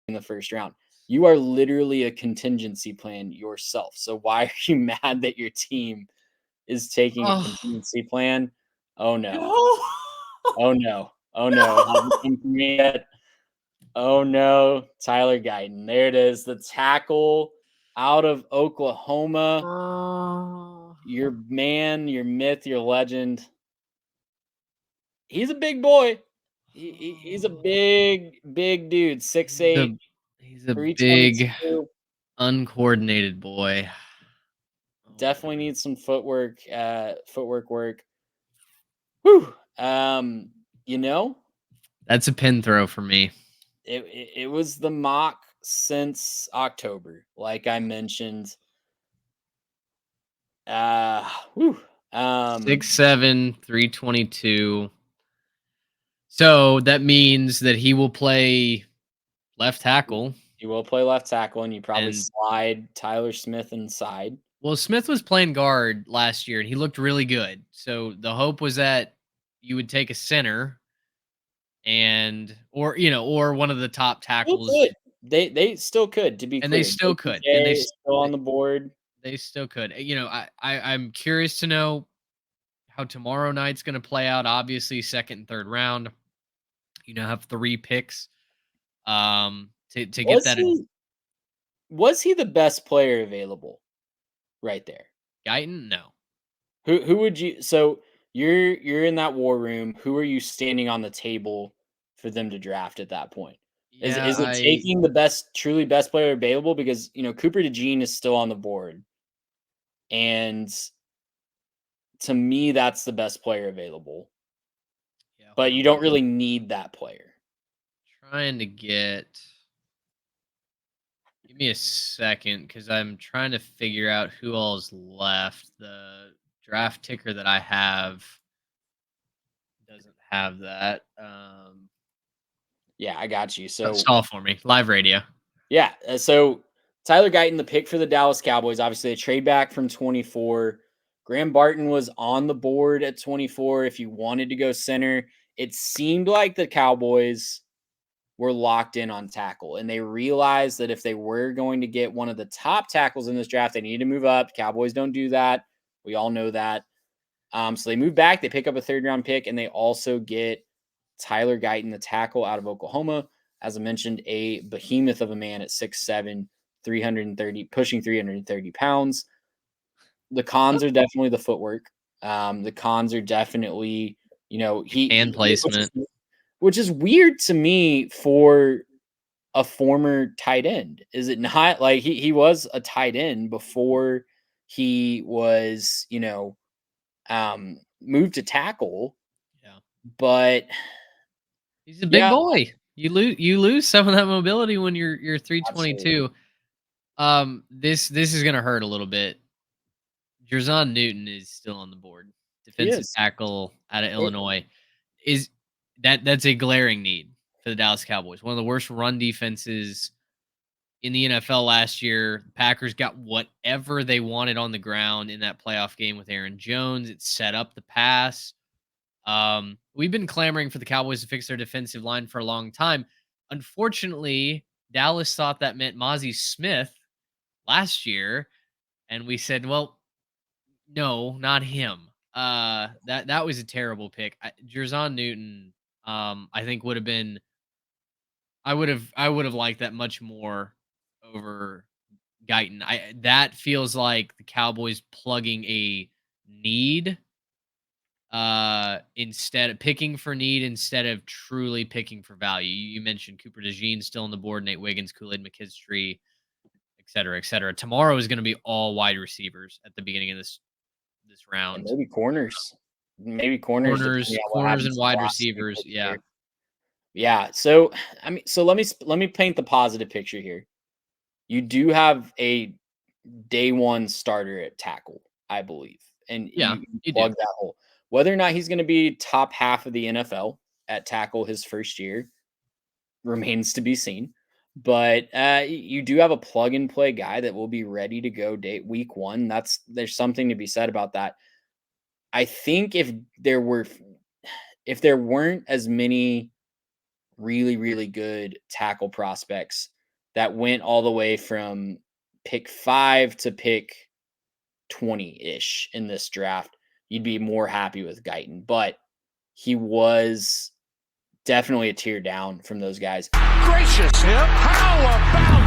in the first round. You are literally a contingency plan yourself. So why are you mad that your team is taking a Oh, contingency plan? Oh no. no. Oh no. Oh no. It hasn't No. come to me yet. Oh no. Tyler Guyton. There it is. The tackle out of Oklahoma. Oh. Your man, your myth, your legend. He's a big boy. He's a big dude. He's 6'8", a he's a big 322. uncoordinated boy. Oh Definitely man. needs some footwork work. Whew. You know, That's a pin throw for me. it was the mock since October, like I mentioned. Whew. Um, 6'7", 322. So that means that he will play left tackle. you will play left tackle, and you probably And slide Tyler Smith inside. well, Smith was playing guard last year and he looked really good. So the hope was that you would take a center and or one of the top Still tackles, could. They still could. To be and they clear, still could. And JPJ is still on the board. they still could. I'm curious to know how tomorrow night's going to play out. Obviously, second and third round, have 3 picks. To get Was that he was he the best player available right there? Guyton, no. Who would you so you're in that war room, who are you standing on the table for them to draft at that point? Yeah, Is it taking the truly best player available? Because, Cooper DeJean is still on the board, and to me, that's the best player available, yeah. but Hold you on. don't really need that player. Trying to get. Give me a second because I'm trying to figure out who all is left. The draft ticker that I have doesn't have that. Yeah, I got you. So, Stall for me. Live radio. yeah, so Tyler Guyton, the pick for the Dallas Cowboys, obviously a trade back from 24. Graham Barton was on the board at 24 if you wanted to go center. It seemed like the Cowboys were locked in on tackle, and they realized that if they were going to get one of the top tackles in this draft, they needed to move up. Cowboys don't do that. We all know that. So they move back. They pick up a third-round pick, and they also get Tyler Guyton, the tackle out of Oklahoma. As I mentioned, a behemoth of a man at 6'7", 330, pushing 330 pounds. The cons are definitely the footwork. The cons are definitely, Hand placement. which is weird to me for a former tight end. Is it not? Like he was a tight end before he was, moved to tackle, Yeah. but He's a big yeah, boy. You lose some of that mobility when you're absolutely. 322. This is gonna hurt a little bit. Jerzon Newton is still on the board. He Defensive is. tackle out of It, Illinois. Is that's a glaring need for the Dallas Cowboys. One of the worst run defenses in the NFL last year. The Packers got whatever they wanted on the ground in that playoff game with Aaron Jones. It set up the pass. We've been clamoring for the Cowboys to fix their defensive line for a long time. Unfortunately, Dallas thought that meant Mozzie Smith last year, and we said, "Well, no, not him." That was a terrible pick. Jerzon Newton, I think would have been. I would have liked that much more over Guyton. That feels like the Cowboys plugging a need instead of picking for need instead of truly picking for value. You mentioned Cooper DeJean still on the board, Nate Wiggins, Kool-Aid McKinstry, et cetera, et cetera. Tomorrow is going to be all wide receivers at the beginning of this and round. maybe corners, depending on what Corners and happens to the wide last 3 receivers. picks Yeah. here. Yeah. So let me paint the positive picture here. You do have a day one starter at tackle, I believe, and Yeah, you you do. plug that hole. Whether or not he's going to be top half of the NFL at tackle his first year remains to be seen. But you do have a plug and play guy that will be ready to go week one. There's something to be said about that. I think if there weren't as many really, really good tackle prospects that went all the way from pick 5 to pick 20-ish in this draft, you'd be more happy with Guyton. But he was definitely a tier down from those guys. Gracious him. How about